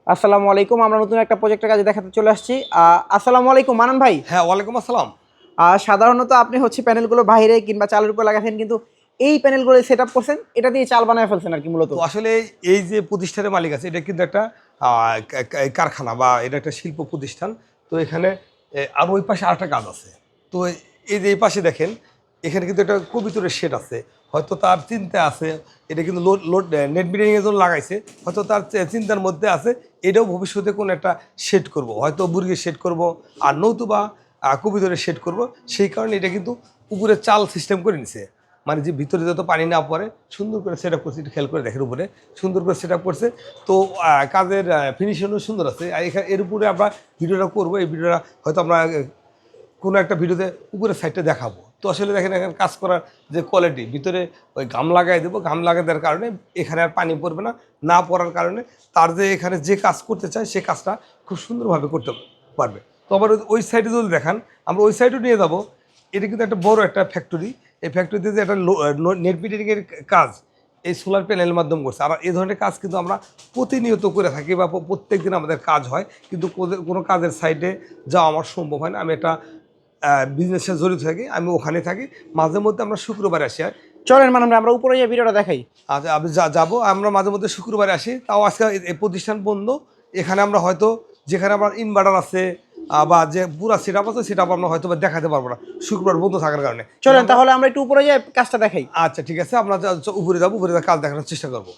আসসালামু আলাইকুম। আমরা নতুন একটা প্রজেক্টের কাজে দেখাতে চলে আসছি। আসসালামু আলাইকুম মানান ভাই। হ্যাঁ, ওয়ালাইকুম আসসালাম। সাধারণত আপনি হচ্ছে প্যানেলগুলো বাইরে কিংবা চালের উপর লাগাতেন, কিন্তু এই প্যানেলগুলো সেট আপ করছেন, এটা দিয়ে চাল বানায় ফেলছেন আর কি মূলত। তো আসলে এই যে প্রতিষ্ঠানের মালিক আছে, এটা কিন্তু একটা কারখানা বা এটা একটা শিল্প প্রতিষ্ঠান। তো এখানে আর ওই পাশে আরেকটা কাজ আছে। তো এই যে এই পাশে দেখেন, এখানে কিন্তু একটা কবিতরের শেড আছে। হয়তো তার চিন্তা আছে, এটা কিন্তু লোড লোড নেট মিটারিংয়ের জন্য লাগাইছে। হয়তো তার চিন্তার মধ্যে আছে, এটাও ভবিষ্যতে কোনো একটা শেড করব, হয়তো মুরগির শেড করব, আর নতুবা কবিতরের শেড করব। সেই কারণে এটা কিন্তু উপরে চাল সিস্টেম করে নিছে। মানে যে ভিতরে যত পানি না পড়ে, সুন্দর করে সেট আপ করছে। একটু খেয়াল করে দেখেন, উপরে সুন্দর করে সেট আপ করছে। তো কাজের ফিনিশনও সুন্দর আছে। আর এখানে এর উপরে আমরা ভিডিওটা করবো। এই ভিডিওটা হয়তো আমরা কোনো একটা ভিডিওতে উপরের সাইডটা দেখাবো। তো আসলে দেখেন এখানে কাজ করার যে কোয়ালিটি, ভিতরে ওই গাম লাগাই দেবো। গাম লাগাই দেওয়ার কারণে এখানে আর পানি পড়বে না। না পড়ার কারণে তার যে এখানে যে কাজ করতে চায়, সে কাজটা খুব সুন্দরভাবে করতে পারবে। তো আবার ওই সাইডে যদি দেখান, আমরা ওই সাইডেও নিয়ে যাবো। এটা কিন্তু একটা বড় একটা ফ্যাক্টরি। এই ফ্যাক্টরিতে যে একটা নেট মিটারিংয়ের কাজ এই সোলার প্যানেলের মাধ্যমে করছে। আর এই ধরনের কাজ কিন্তু আমরা প্রতিনিয়ত করে থাকি বা প্রত্যেক দিন আমাদের কাজ হয়। কিন্তু কোনো কাজের সাইডে যাওয়া আমার সম্ভব হয় না। আমি একটা বিজনেসে জড়িত থাকি, আমি ওখানে থাকি। মাঝে মধ্যে আমরা শুক্রবারে আসি। আর চলেন মানান ভাই, আমরা উপরে গিয়ে ভিডিওটা দেখাই। আজ আমি যাবো। আমরা মাঝে মধ্যে শুক্রবারে আসি। তাও আজকে এই প্রতিষ্ঠান বন্ধ। এখানে আমরা হয়তো যেখানে আমার ইনভার্টার আছে বা যে পুরা সেট আপ আছে, সেটা আমরা হয়তো বা দেখাতে পারবো না, শুক্রবার বন্ধ থাকার কারণে। কিন্তু চলেন আমরা তাহলে আমরা একটু উপরে যাই, কাজটা দেখাই। আচ্ছা, ঠিক আছে, আমরা উপরে যাবো, উপরে কাজ দেখানোর চেষ্টা করবো।